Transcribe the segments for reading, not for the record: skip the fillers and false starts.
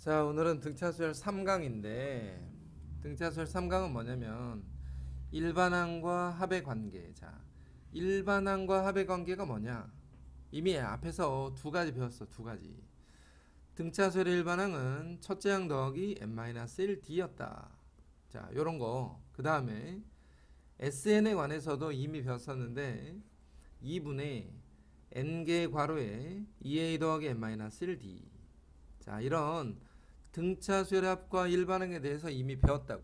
자, 오늘은 등차수열 3강인데 등차수열 3강은 뭐냐면 일반항과 합의 관계. 자, 일반항과 합의 관계가 뭐냐? 이미 앞에서 두 가지 배웠어. 두 가지. 등차수열의 일반항은 첫째 항 더하기 n-1d였다. 자, 요런 거. 그 다음에 SN에 관해서도 이미 배웠었는데 2분의 n개 괄호에 2a 더하기 n-1d. 자, 이런 등차수열의 합과 일반항에 대해서 이미 배웠다고.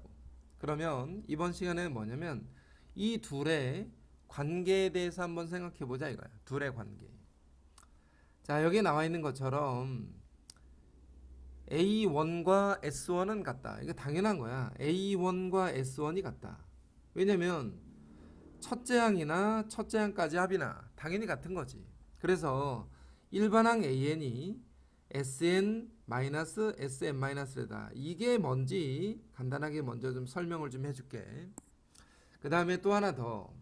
그러면 이번 시간에는 뭐냐면 이 둘의 관계에 대해서 한번 생각해 보자 이거야. 둘의 관계. 자, 여기 나와 있는 것처럼 A1과 S1은 같다. 이거 당연한 거야. A1과 S1이 같다. 왜냐면 첫째 항이나 첫째 항까지 합이나 당연히 같은 거지. 그래서 일반항 AN이 SN-SM-다. 이게 뭔지 간단하게 먼저 좀 설명을 좀 해줄게. 그 다음에 또 하나 더.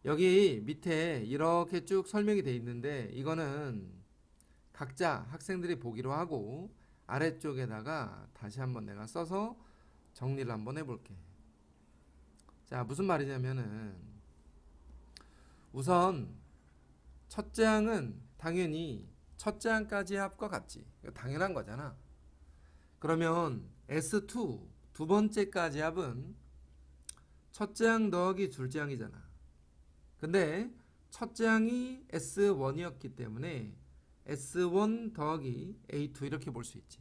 여기 밑에 이렇게 쭉 설명이 돼 있는데 이거는 각자 학생들이 보기로 하고 아래쪽에다가 다시 한번 내가 써서 정리를 한번 해볼게. 자, 무슨 말이냐면은 우선 첫째 항은 당연히 첫째 항까지의 합과 같지. 이거 당연한 거잖아. 그러면 S2 두 번째까지 합은 첫째 항 더하기 둘째 항이잖아. 근데 첫째 항이 S1이었기 때문에 S1 더하기 A2 이렇게 볼 수 있지.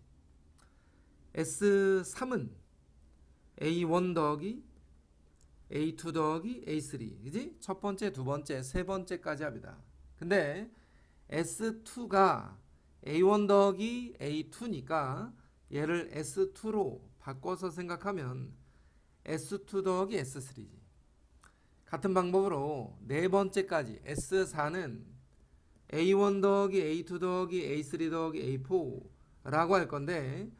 S3은 A1 더하기 A2 더하기 A3. 그지? 첫 번째, 두 번째, 세 번째까지 합이다. 근데 S2가 A1 더하기 A2니까 얘를 S2로 바꿔서 생각하면 S2 더하기 S3지. 같은 방법으로 네 번째까지 S4는 A1 더하기 A2 더하기 A3 더하기 A4라고 할 건데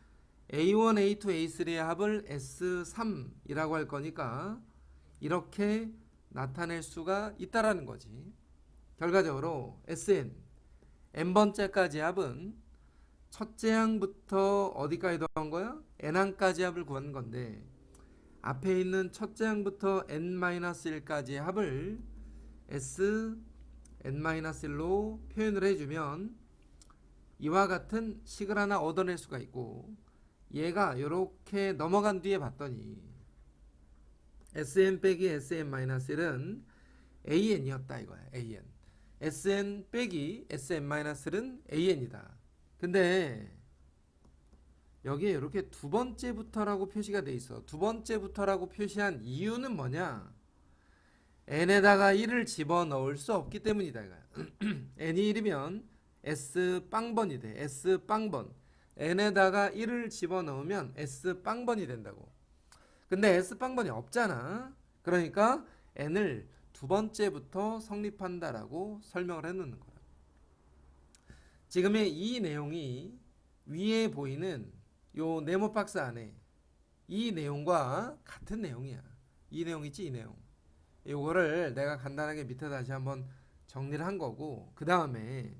A1, A2, A3의 합을 S3이라고 할 거니까 이렇게 나타낼 수가 있다라는 거지. 결과적으로 SN n번째까지 합은 첫째 항부터 어디까지 더한 거야? n항까지 합을 구한 건데 앞에 있는 첫째 항부터 n-1까지의 합을 s n-1로 표현을 해주면 이와 같은 식을 하나 얻어낼 수가 있고 얘가 이렇게 넘어간 뒤에 봤더니 sn 빼기 sn-1은 an이었다 이거야. an sn 빼기 sn-은 an이다. 근데 여기에 이렇게 두 번째부터라고 표시가 돼 있어. 두 번째부터라고 표시한 이유는 뭐냐? n에다가 1을 집어넣을 수 없기 때문이다 이거야. n이 1이면 s 빵번이 돼. s 빵번. n에다가 1을 집어넣으면 s 빵번이 된다고. 근데 s 빵번이 없잖아. 그러니까 n을 두 번째부터 성립한다라고 설명을 해놓는 거야. 지금의 이 내용이 위에 보이는 요 네모 박스 안에 이 내용과 같은 내용이야. 이 내용 있지, 이 내용. 요거를 내가 간단하게 밑에 다시 한번 정리를 한 거고, 그 다음에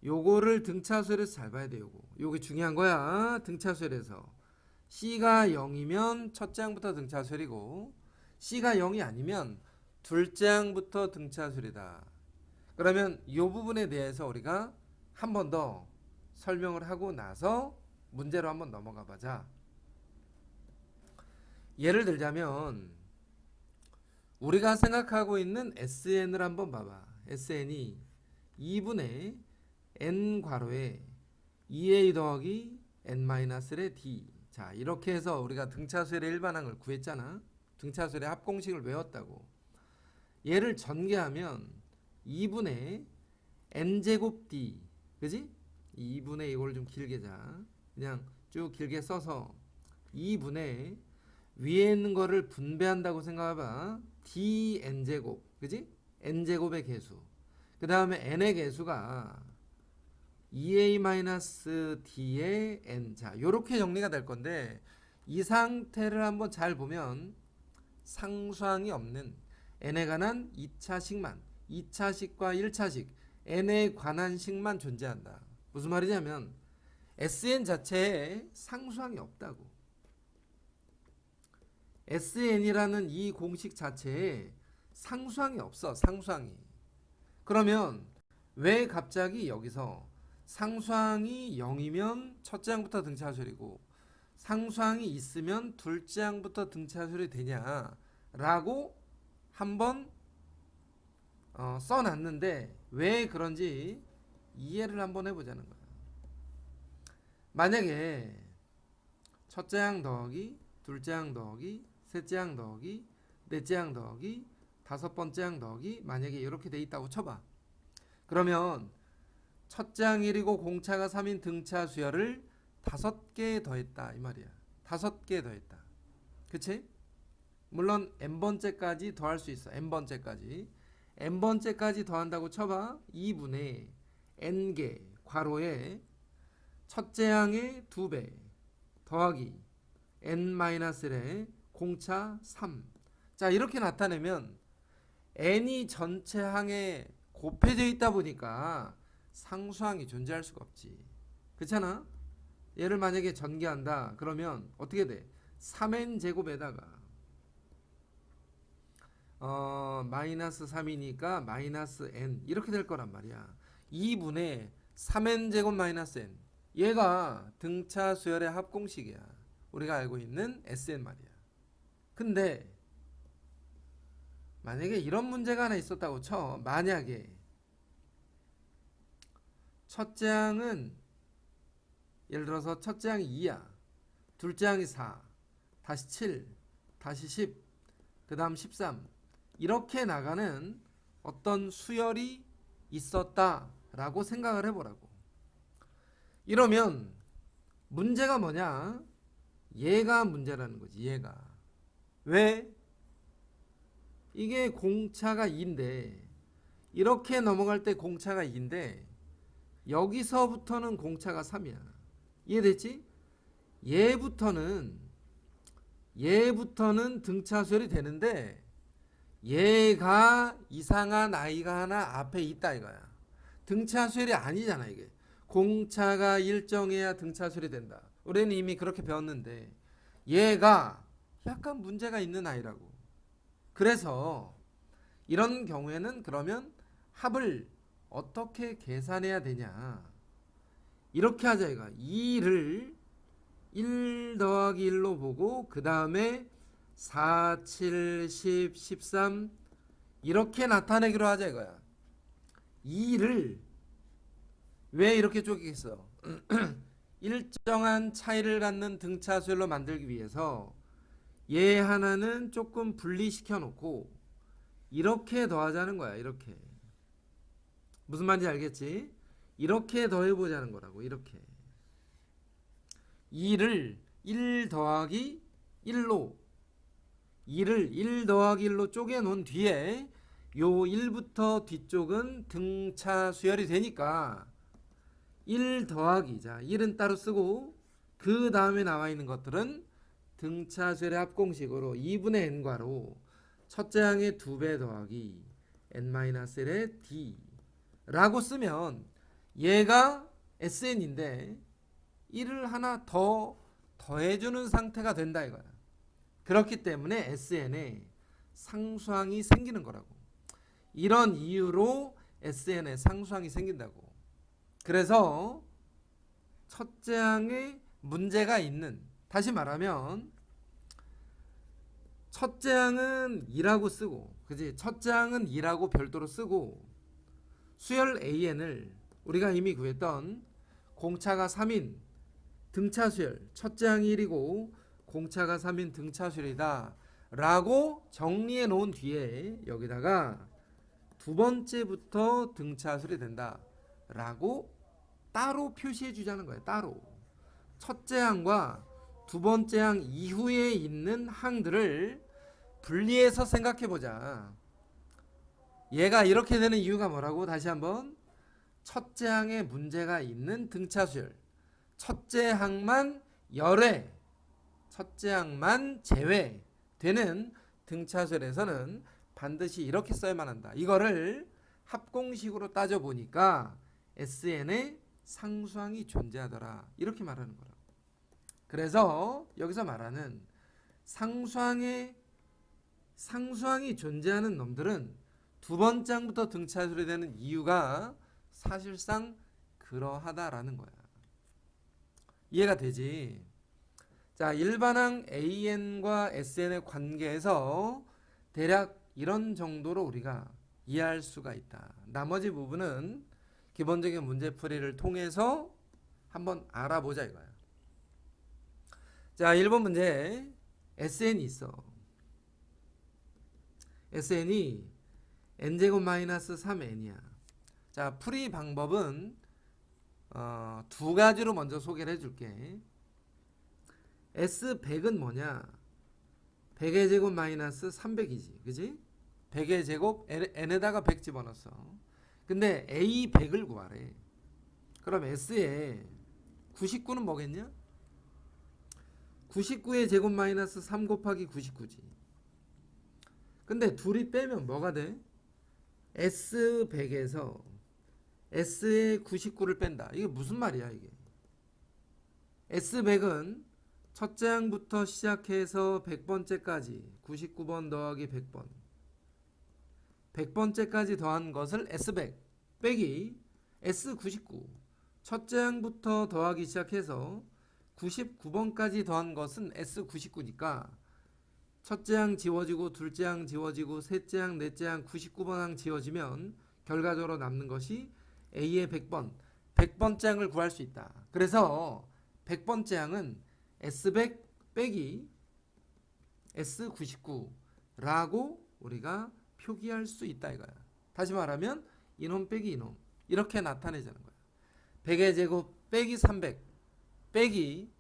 요거를 등차수열에서 잘 봐야 돼. 요게 중요한 거야. 등차수열에서 C가 0이면 첫째 항부터 등차수열이고 C가 0이 아니면 둘째 항부터 등차수열이다. 그러면 이 부분에 대해서 우리가 한 번 더 설명을 하고 나서 문제로 한번 넘어가 보자. 예를 들자면 우리가 생각하고 있는 SN을 한번 봐봐. SN이 2분의 n 괄호에 2a 더하기 n-의 d. 자, 이렇게 해서 우리가 등차수열의 일반항을 구했잖아. 등차수열의 합공식을 외웠다고. 얘를 전개하면 2분의 n제곱 d. 그지? 2분의 이걸 좀 길게 자. 그냥 쭉 길게 써서 2분의 위에 있는 거를 분배한다고 생각해봐. dn제곱. 그지? n제곱의 개수. 그 다음에 n의 개수가 2a-d의 n. 자, 요렇게 정리가 될 건데 이 상태를 한번 잘 보면 상수항이 없는 n에 관한 2차식만, 2차식과 1차식 n에 관한 식만 존재한다. 무슨 말이냐면 SN 자체에 상수항이 없다고. SN이라는 이 공식 자체에 상수항이 없어. 상수항이. 그러면 왜 갑자기 여기서 상수항이 0이면 첫째 항부터 등차수열이고 상수항이 있으면 둘째 항부터 등차수열이 되냐라고 한번 써놨는데 왜 그런지 이해를 한번 해보자는 거야. 만약에 첫째 항 더하기 둘째 항 더하기 셋째 항 더하기 넷째 항 더하기 다섯 번째 항 더하기 만약에 이렇게 돼 있다고 쳐봐. 그러면 첫째 항 1이고 공차가 3인 등차 수열을 5개 더했다 이 말이야. 5개 더했다. 그치? 물론 n번째까지 더할 수 있어. n번째까지 더한다고 쳐봐. 2분의 n개 괄호에 첫째 항의 2배 더하기 n-1의 공차 3. 자, 이렇게 나타내면 n이 전체 항에 곱해져 있다 보니까 상수항이 존재할 수가 없지. 그렇잖아? 얘를 만약에 전개한다 그러면 어떻게 돼? 3n 제곱에다가 마이너스 3이니까 마이너스 n 이렇게 될 거란 말이야. 2분의 3n 제곱 마이너스 n. 얘가 등차 수열의 합공식이야. 우리가 알고 있는 SN 말이야. 근데 만약에 이런 문제가 하나 있었다고 쳐. 만약에 첫째 항은 예를 들어서 첫째 항이 2야. 둘째 항이 4. 다시 7. 다시 10. 그 다음 13. 이렇게 나가는 어떤 수열이 있었다라고 생각을 해보라고. 이러면 문제가 뭐냐? 얘가 문제라는 거지. 얘가. 왜? 이게 공차가 2인데 이렇게 넘어갈 때 공차가 2인데 여기서부터는 공차가 3이야. 이해됐지? 얘부터는 등차 수열이 되는데 얘가 이상한 아이가 하나 앞에 있다 이거야. 등차 수열이 아니잖아 이게. 공차가 일정해야 등차 수열이 된다. 우리는 이미 그렇게 배웠는데 얘가 약간 문제가 있는 아이라고. 그래서 이런 경우에는 그러면 합을 어떻게 계산해야 되냐. 이렇게 하자 이거. 2를 1 더하기 1로 보고 그 다음에 4, 7, 10, 13 이렇게 나타내기로 하자 이거야. 2를 왜 이렇게 쪼개겠어? 일정한 차이를 갖는 등차 수열로 만들기 위해서 얘 하나는 조금 분리시켜 놓고 이렇게 더하자는 거야. 이렇게. 무슨 말인지 알겠지? 이렇게 더해보자는 거라고. 이렇게. 2를 1 더하기 1로 2를 1 더하기 1로 쪼개 놓은 뒤에 요 1부터 뒤쪽은 등차 수열이 되니까 1 더하기, 자 1은 따로 쓰고 그 다음에 나와 있는 것들은 등차 수열의 합공식으로 2분의 n과로 첫째 항의 2배 더하기 n-1의 d 라고 쓰면 얘가 SN인데 1을 하나 더 더해주는 상태가 된다 이거야. 그렇기 때문에 SN에 상수항이 생기는 거라고. 이런 이유로 SN에 상수항이 생긴다고. 그래서 첫째 항에 문제가 있는, 다시 말하면 첫째 항은 2라고 쓰고, 그지? 첫째 항은 2라고 별도로 쓰고 수열 AN을 우리가 이미 구했던 공차가 3인 등차 수열, 첫째 항이 1이고 공차가 3인 등차 수열이다 라고 정리해 놓은 뒤에 여기다가 두 번째부터 등차 수열이 된다 라고 따로 표시해 주자는 거예요. 따로. 첫째 항과 두 번째 항 이후에 있는 항들을 분리해서 생각해 보자. 얘가 이렇게 되는 이유가 뭐라고? 다시 한번. 첫째 항에 문제가 있는 등차 수열. 첫째 항만 열외, 첫째 항만 제외되는 등차 수열에서는 반드시 이렇게 써야만 한다. 이거를 합공식으로 따져보니까 SN에 상수항이 존재하더라. 이렇게 말하는 거라고. 그래서 여기서 말하는 상수항이 존재하는 놈들은 두 번째 항부터 등차수열이 되는 이유가 사실상 그러하다라는 거야. 이해가 되지? 자, 일반항 AN과 SN의 관계에서 대략 이런 정도로 우리가 이해할 수가 있다. 나머지 부분은 기본적인 문제풀이를 통해서 한번 알아보자 이거야. 자, 1번 문제. SN이 있어. SN이 n제곱 마이너스 3n이야. 자, 풀이 방법은 두 가지로 먼저 소개를 해줄게. S100은 뭐냐? 100의 제곱 마이너스 300이지. 그지? 100의 제곱 n에다가 100 집어넣었어. 근데 A100을 구하래. 그럼 S에 99는 뭐겠냐? 99의 제곱 마이너스 3 곱하기 99지. 근데 둘이 빼면 뭐가 돼? S100에서 S의 99를 뺀다. 이게 무슨 말이야 이게? S100은 첫째 항부터 시작해서 100번째까지 99번 더하기 100번 100번째까지 더한 것을 S100 빼기 S99 첫째 항부터 더하기 시작해서 99번까지 더한 것은 S99니까 첫째 항 지워지고 둘째 항 지워지고 셋째 항 넷째 항 99번 항 지워지면 결과적으로 남는 것이 A의 100번 100번째 항을 구할 수 있다. 그래서 100번째 항은 S100 빼기 S99라고 우리가 표기할 수 있다 이거야. 다시 말하면 이놈 빼기 이놈 이렇게 나타내자는 거야. 100의 제곱 빼기 300 빼기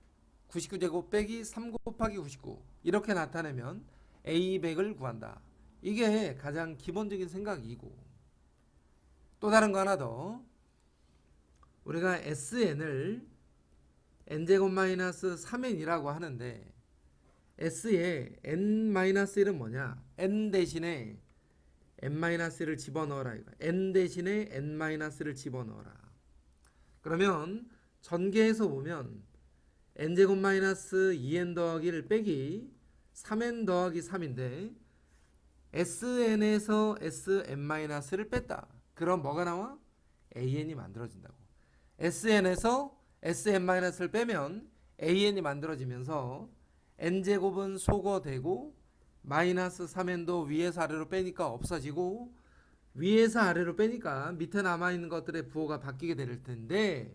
99제곱 빼기 3 곱하기 99 이렇게 나타내면 A100을 구한다. 이게 가장 기본적인 생각이고, 또 다른 거 하나 더. 우리가 SN을 n제곱 마이너스 3n이라고 하는데 S에 n-1은 뭐냐? n 대신에 n-를 집어넣어라 이거. n 대신에 n-를 집어넣어라. 그러면 전개해서 보면 n제곱 마이너스 2n 더하기 1 빼기 3n 더하기 3인데 sn에서 sn-를 뺐다. 그럼 뭐가 나와? an이 만들어진다고. sn에서 sn-를 빼면 an이 만들어지면서 n제곱은 소거되고 마이너스 3n도 위에서 아래로 빼니까 없어지고 위에서 아래로 빼니까 밑에 남아있는 것들의 부호가 바뀌게 될 텐데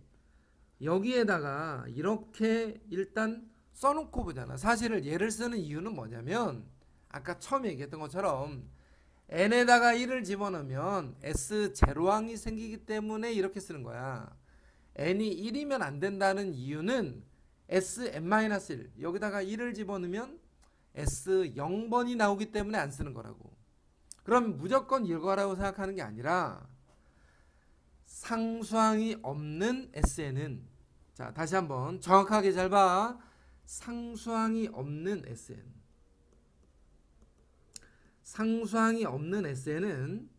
여기에다가 이렇게 일단 써놓고 보잖아. 사실 얘를 쓰는 이유는 뭐냐면 아까 처음에 얘기했던 것처럼 n에다가 1을 집어넣으면 S0항이 생기기 때문에 이렇게 쓰는 거야. n이 1이면 안 된다는 이유는 Sn-1 여기다가 1을 집어넣으면 S0번이 나오기 때문에 안 쓰는 거라고. 그럼 무조건 이거라고 생각하는 게 아니라 상수항이 없는 SN은, 자 다시 한번 정확하게 잘 봐. 상수항이 없는 SN, 상수항이 없는 SN은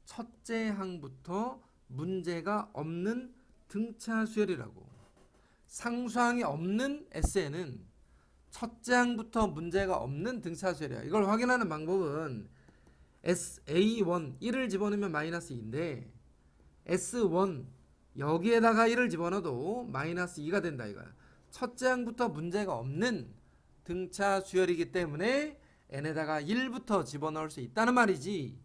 첫째 항부터 문제가 없는 등차 수열이라고. 상수항이 없는 SN은 첫째 항부터 문제가 없는 등차 수열이야. 이걸 확인하는 방법은 A1 1을 집어넣으면 마이너스 2인데 S1 여기에다가 1을 집어넣어도 마이너스 2가 된다 이거야. 첫째 항부터 문제가 없는 등차 수열이기 때문에 n에다가 1부터 집어넣을 수 있다는 말이지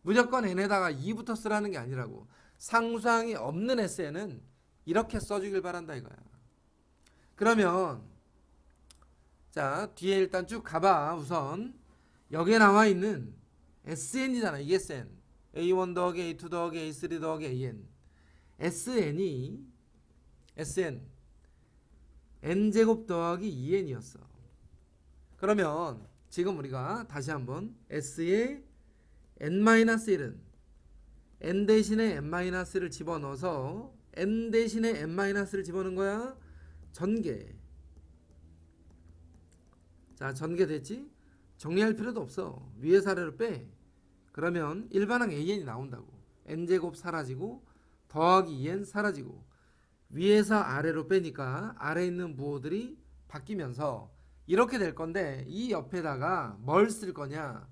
무조건 n에다가 2부터 쓰라는 게 아니라고. 상수항이 없는 SN은 이렇게 써주길 바란다 이거야. 그러면 자 뒤에 일단 쭉 가봐. 우선 여기에 나와 있는 SN이잖아. 이게 SN A1 더하기 A2 더하기 A3 더하기 AN. SN이 SN n제곱 더하기 2n이었어. 그러면 지금 우리가 다시 한번 S에 n-1은 n 대신에 n-를 집어넣어서 n 대신에 n-를 집어넣은 거야. 전개. 자 전개됐지? 정리할 필요도 없어. 위에서 아래로 빼. 그러면 일반항 AN이 나온다고. n제곱 사라지고 더하기 2n 사라지고 위에서 아래로 빼니까 아래에 있는 부호들이 바뀌면서 이렇게 될 건데 이 옆에다가 뭘 쓸 거냐?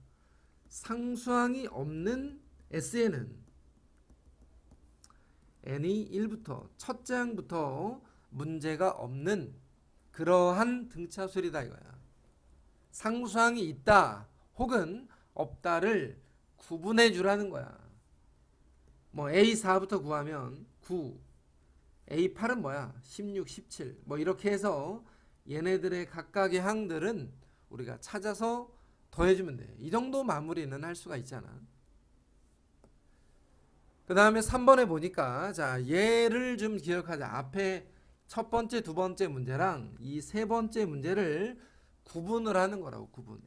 상수항이 없는 SN은 n이 1부터 첫째 항부터 문제가 없는 그러한 등차수열이다 이거야. 상수항이 있다 혹은 없다를 구분해 주라는 거야. 뭐 A4부터 구하면 9, A8은 뭐야? 16, 17. 뭐 이렇게 해서 얘네들의 각각의 항들은 우리가 찾아서 더해주면 돼. 이 정도 마무리는 할 수가 있잖아. 그 다음에 3번에 보니까 자 얘를 좀 기억하자. 앞에 첫 번째, 두 번째 문제랑 이 세 번째 문제를 구분을 하는 거라고. 구분.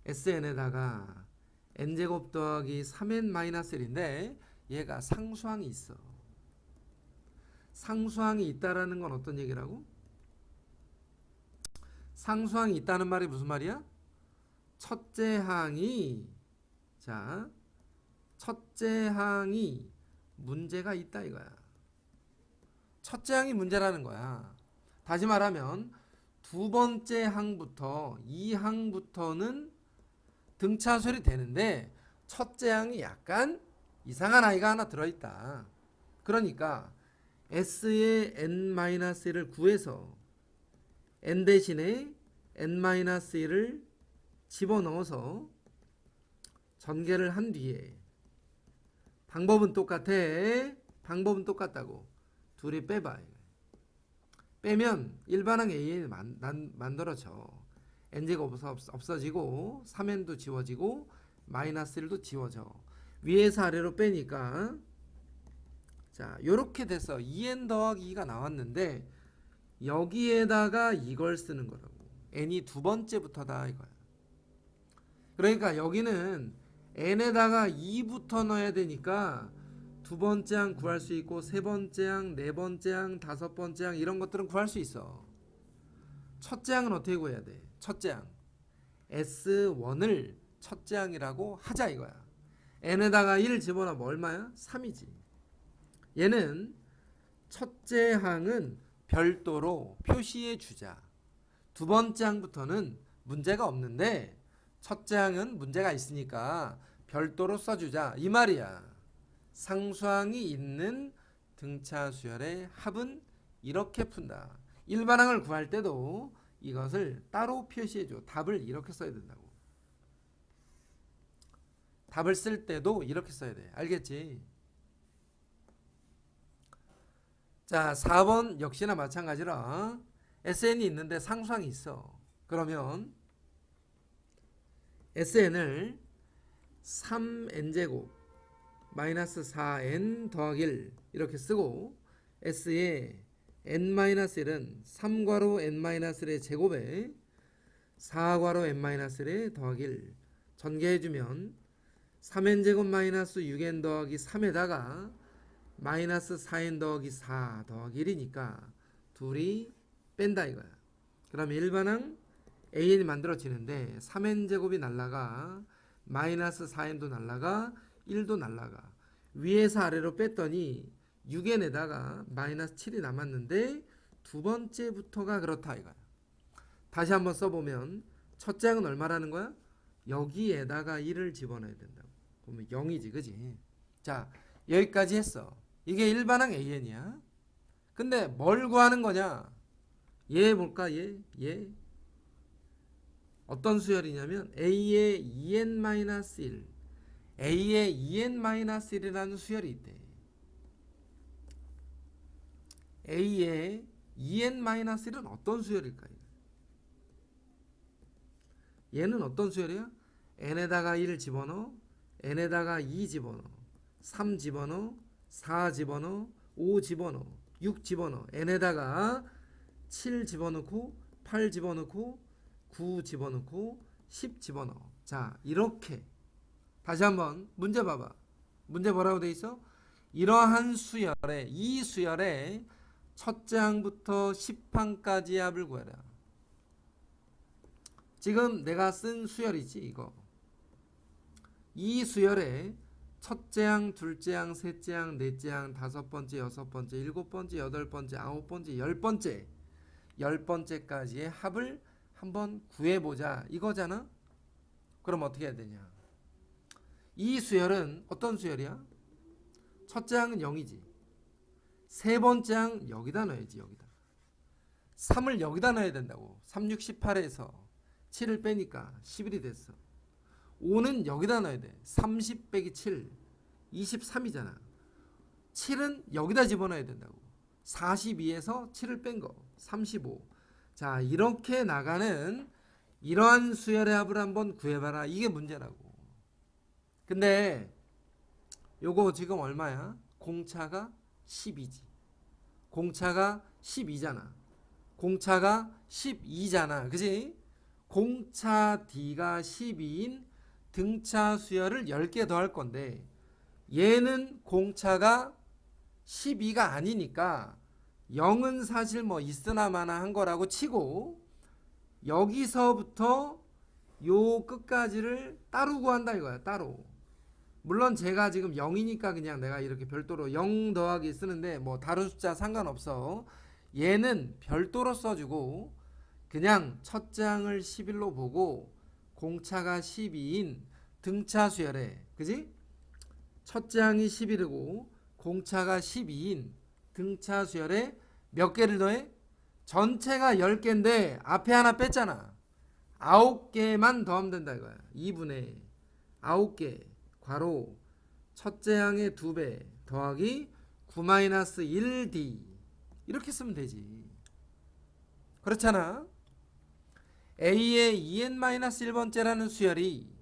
SN에다가 n제곱 더하기 3n-1인데 얘가 상수항이 있어. 상수항이 있다라는 건 어떤 얘기라고? 상수항이 있다는 말이 무슨 말이야? 첫째 항이 문제가 있다 이거야. 첫째 항이 문제라는 거야. 다시 말하면 두 번째 항부터 이 항부터는 등차수열이 되는데 첫째 항이 약간 이상한 아이가 하나 들어있다. 그러니까 S의 n-1을 구해서 n 대신에 n-1을 집어넣어서 전개를 한 뒤에 방법은 똑같다고 둘이 빼봐. 빼면 일반항 AN이 만들어져. n제곱 없어지고 3n도 지워지고 마이너스 1도 지워져. 위에서 아래로 빼니까 자 요렇게 돼서 2n 더하기 2가 나왔는데 여기에다가 이걸 쓰는 거라고. n이 두 번째부터다 이거야. 그러니까 여기는 n에다가 2부터 넣어야 되니까 두 번째 항 구할 수 있고 세 번째 항, 네 번째 항, 다섯 번째 항 이런 것들은 구할 수 있어. 첫째 항은 어떻게 구해야 돼? 첫째 항 S1을 첫째 항이라고 하자 이거야. n에다가 1 집어넣으면 얼마야? 3이지. 얘는 첫째 항은 별도로 표시해 주자. 두 번째 항부터는 문제가 없는데 첫째 항은 문제가 있으니까 별도로 써주자 이 말이야. 상수항이 있는 등차수열의 합은 이렇게 푼다. 일반항을 구할 때도 이것을 따로 표시해줘. 답을 이렇게 써야 된다고. 답을 쓸 때도 이렇게 써야 돼. 알겠지? 자 4번 역시나 마찬가지로 SN이 있는데 상수항이 있어. 그러면 SN을 3n제곱 마이너스 4n 더하기 1 이렇게 쓰고 S의 n-1은 3괄호 n-1의 제곱에 4괄호 n-1의 더하기 1 전개해주면 3n제곱 마이너스 6n 더하기 3에다가 마이너스 4n 더하기 4 더하기 1이니까 둘이 뺀다 이거야. 그러면 일반항 AN이 만들어지는데 3n제곱이 날라가 마이너스 4n도 날라가 1도 날라가. 위에서 아래로 뺐더니 6n에다가 마이너스 7이 남았는데 두 번째부터가 그렇다 이거야. 다시 한번 써보면 첫째 항은 얼마라는 거야? 여기에다가 1을 집어넣어야 된다고. 그러면 0이지 그지? 자 여기까지 했어. 이게 일반항 AN이야. 근데 뭘 구하는 거냐? 얘 볼까? 얘 어떤 수열이냐면 A의 2n-1 A의 2n-1이라는 수열이 있대. A의 2n-1은 어떤 수열일까요? 얘는 어떤 수열이야? n에다가 1 집어넣어, n에다가 2 집어넣어, 3 집어넣어, 4 집어넣어, 5 집어넣어, 6 집어넣어, n에다가 7 집어넣고 8 집어넣고 9 집어넣고 10 집어넣어. 자 이렇게 다시 한번 문제 봐봐. 문제 뭐라고 돼 있어? 이러한 수열에 이 수열에 첫째 항부터 10항까지 합을 구해라. 지금 내가 쓴 수열이지 이거. 이 수열에 첫째 항, 둘째 항, 셋째 항, 넷째 항, 다섯 번째, 여섯 번째, 일곱 번째, 여덟 번째, 아홉 번째, 열 번째, 열 번째까지의 합을 한번 구해보자 이거잖아. 그럼 어떻게 해야 되냐? 이 수열은 어떤 수열이야? 첫째 항은 0이지. 세 번째 항 여기다 넣어야지. 여기다 3을 여기다 넣어야 된다고. 3, 6, 18에서 7을 빼니까 11이 됐어. 5는 여기다 넣어야 돼. 30 빼기 7 23이잖아. 7은 여기다 집어넣어야 된다고. 42에서 7을 뺀 거 35. 자, 이렇게 나가는 이러한 수열의 합을 한번 구해봐라. 이게 문제라고. 근데 요거 지금 얼마야? 공차가 12지. 공차가 12잖아. 공차가 12잖아. 그지? 공차 D가 12인 등차 수열을 10개 더할 건데 얘는 공차가 12가 아니니까 0은 사실 뭐 있으나 마나 한 거라고 치고 여기서부터 요 끝까지를 따로 구한다 이거야. 따로. 물론 제가 지금 0이니까 그냥 내가 이렇게 별도로 0 더하기 쓰는데 뭐 다른 숫자 상관없어. 얘는 별도로 써주고 그냥 첫 장을 11로 보고 공차가 12인 등차 수열에, 그지? 첫 장이 11이고 공차가 12인 등차 수열에 몇 개를 더해? 전체가 10개인데 앞에 하나 뺐잖아. 9개만 더하면 된다 이거야. 2분의 9개 괄호 첫째 항의 2배 더하기 9-1D 이렇게 쓰면 되지. 그렇잖아. A의 2n-1번째라는 수열이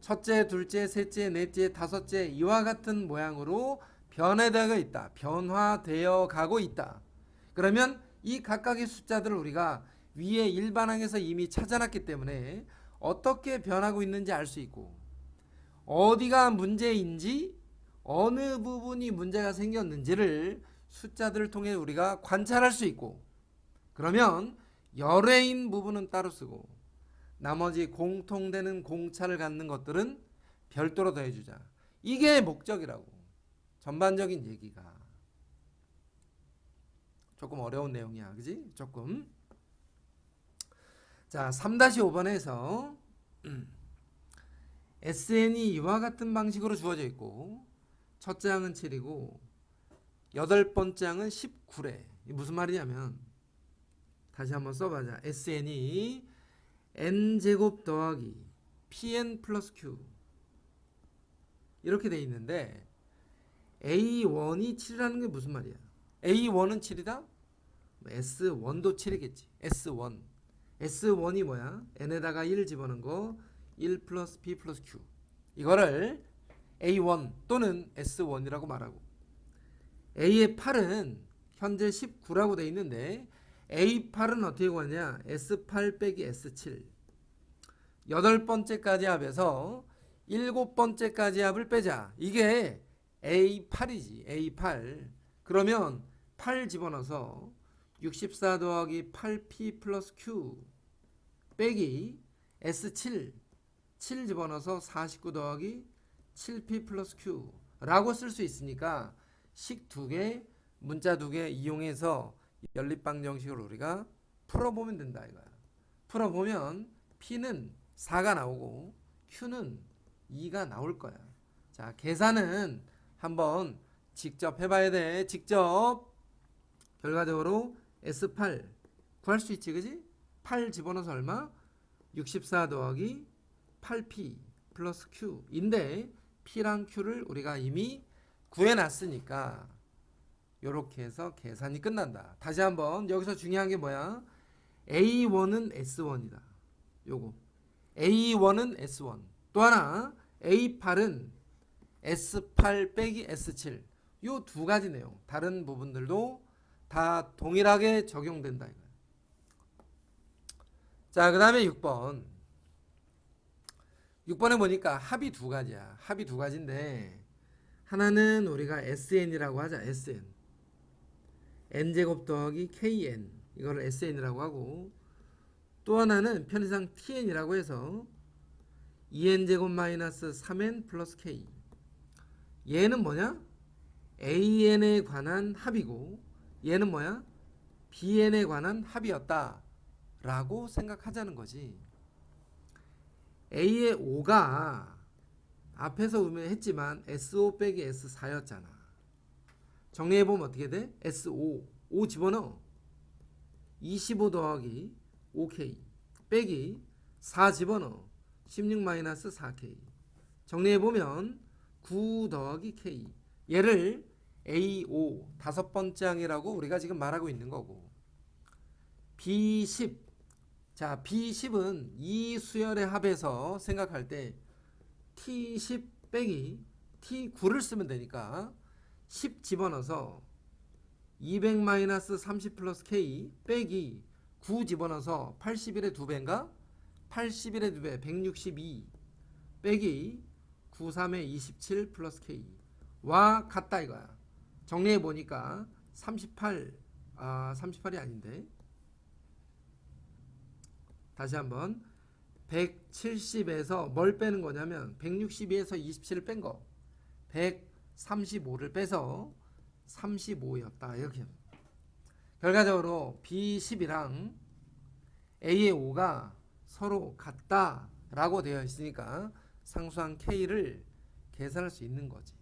첫째, 둘째, 셋째, 넷째, 다섯째 이와 같은 모양으로 변해되어 있다. 변화되어 가고 있다. 그러면 이 각각의 숫자들을 우리가 위에 일반항에서 이미 찾아놨기 때문에 어떻게 변하고 있는지 알 수 있고 어디가 문제인지 어느 부분이 문제가 생겼는지를 숫자들을 통해 우리가 관찰할 수 있고 그러면 열애인 부분은 따로 쓰고 나머지 공통되는 공차를 갖는 것들은 별도로 더해주자. 이게 목적이라고. 전반적인 얘기가. 조금 어려운 내용이야. 그지? 조금. 자, 3-5번에서 SN이 이와 같은 방식으로 주어져 있고 첫째 항은 7이고 여덟 번째 항은 19래. 이게 무슨 말이냐면 다시 한번 써보자. SN이 n제곱 더하기 pn 플러스 q 이렇게 돼 있는데 A1이 7이라는 게 무슨 말이야? A1은 7이다? S1도 7이겠지. S1. S1이 뭐야? n에다가 1 집어넣은 거 1 플러스 p 플러스 q. 이거를 A1 또는 S1이라고 말하고 A의 8은 현재 19라고 돼 있는데 A8은 어떻게 구하냐? S8 빼기 S7 여덟 번째까지 합에서 일곱 번째까지 합을 빼자. 이게 A8이지. A8 그러면 8 집어넣어서 64 더하기 8P 플러스 Q 빼기 S7 7 집어넣어서 49 더하기 7P 플러스 Q 라고 쓸 수 있으니까 식 두 개 문자 두 개 이용해서 연립방정식을 우리가 풀어보면 된다 이거야. 풀어보면 P는 4가 나오고 Q는 2가 나올 거야. 자, 계산은 한번 직접 해봐야 돼. 직접. 결과적으로 S8 구할 수 있지, 그지? 8 집어넣어서 얼마? 64 더하기 8P 플러스 Q인데 P랑 Q를 우리가 이미 구해놨으니까 이렇게 해서 계산이 끝난다. 다시 한번 여기서 중요한 게 뭐야? A1은 S1이다. 요거 A1은 S1. 또 하나 A8은 S8 빼기 S7. 요 두 가지 내용. 다른 부분들도 다 동일하게 적용된다. 자, 그 다음에 6번. 6번에 보니까 합이 두 가지야. 합이 두 가지인데 하나는 우리가 SN이라고 하자. SN. n제곱 더하기 kn. 이거를 SN이라고 하고 또 하나는 편의상 TN이라고 해서 2n제곱 마이너스 3n 플러스 k. 얘는 뭐냐? AN에 관한 합이고 얘는 뭐야? BN에 관한 합이었다 라고 생각하자는 거지. A의 5가 앞에서 의미했지만 S5 빼기 S4였잖아. 정리해보면 어떻게 돼? S5 5 집어넣어. 25 더하기 5K 빼기 4 집어넣어. 16 마이너스 4K. 정리해보면 9 더하기 K. 얘를 A5 다섯 번째 항이라고 우리가 지금 말하고 있는 거고. B10. 자, B10은 이 수열의 합에서 생각할 때 T10 빼기 T9를 쓰면 되니까 10 집어넣어서 200 마이너스 30 플러스 K 빼기 9 집어넣어서 81의 2배인가? 81의 2배 162 빼기 93의 27 플러스 K 와 같다 이거야. 정리해 보니까 38 38이 아닌데 다시 한번 170에서 뭘 빼는 거냐면 162에서 27을 뺀 거 135를 빼서 35였다 이렇게. 결과적으로 B10이랑 A의 5가 서로 같다 라고 되어 있으니까 상수항 K를 계산할 수 있는 거지.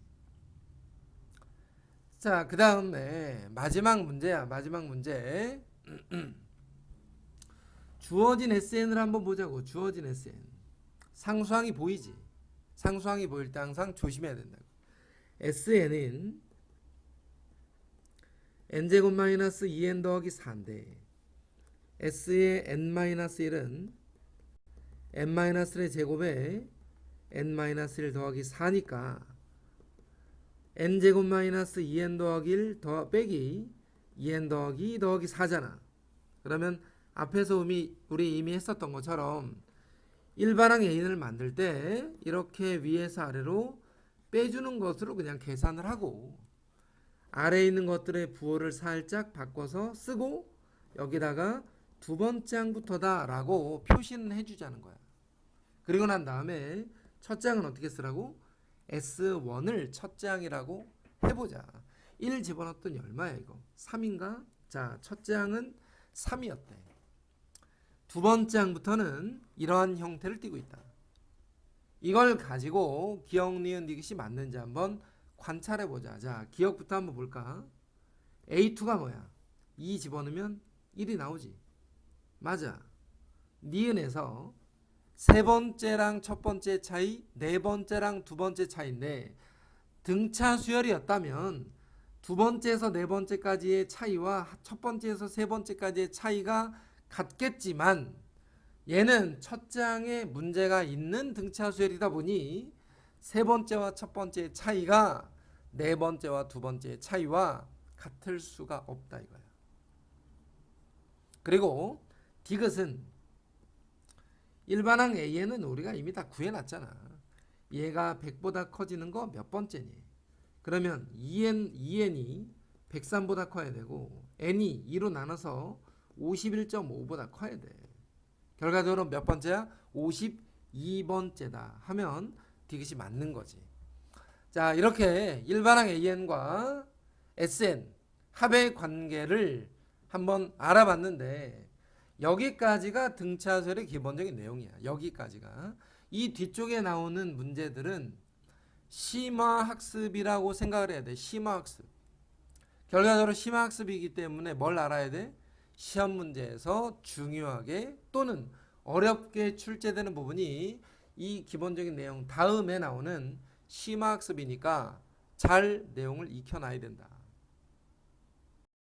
자, 그 다음에 마지막 문제야. 마지막 문제. 주어진 SN을 한번 보자고. 주어진 SN. 상수항이 보이지. 상수항이 보일 때 항상 조심해야 된다고. SN은 n제곱 마이너스 2n 더하기 4인데 S의 n-1은 n-1의 제곱에 n-1 더하기 4니까 n제곱 마이너스 2n 더하기 1 더 빼기 2n 더하기 2 더하기 4잖아. 그러면 앞에서 우리 이미 했었던 것처럼 일반항 A를 만들 때 이렇게 위에서 아래로 빼주는 것으로 그냥 계산을 하고 아래에 있는 것들의 부호를 살짝 바꿔서 쓰고 여기다가 두 번째 항부터다 라고 표시는 해주자는 거야. 그리고 난 다음에 첫째 항은 어떻게 쓰라고? S1을 첫째 항이라고 해보자. 1 집어넣었더니 얼마야 이거? 3인가? 자, 첫째 항은 3이었대. 두 번째 항부터는 이러한 형태를 띠고 있다. 이걸 가지고 기억, 니은, 니귿이 맞는지 한번 관찰해보자. 자, 기억부터 한번 볼까? A2가 뭐야? 2 집어넣으면 1이 나오지. 맞아. 니은에서 세 번째랑 첫 번째 차이, 네 번째랑 두 번째 차이인데 등차 수열이었다면 두 번째에서 네 번째까지의 차이와 첫 번째에서 세 번째까지의 차이가 같겠지만 얘는 첫 장에 문제가 있는 등차 수열이다 보니 세 번째와 첫 번째의 차이가 네 번째와 두 번째의 차이와 같을 수가 없다 이거야. 그리고 디귿은 일반항 A에는 우리가 이미 다 구해놨잖아. 얘가 100보다 커지는 거 몇 번째니? 그러면 2n이 103보다 커야 되고 n이 2로 나눠서 51.5보다 커야 돼. 결과적으로 몇 번째야? 52번째다 하면 디귿이 맞는 거지. 자, 이렇게 일반항 AN과 SN 합의 관계를 한번 알아봤는데 여기까지가 등차수열의 기본적인 내용이야. 여기까지가. 이 뒤쪽에 나오는 문제들은 심화학습이라고 생각을 해야 돼. 심화학습. 결과적으로 심화학습이기 때문에 뭘 알아야 돼? 시험 문제에서 중요하게 또는 어렵게 출제되는 부분이 이 기본적인 내용 다음에 나오는 심화학습이니까 잘 내용을 익혀놔야 된다.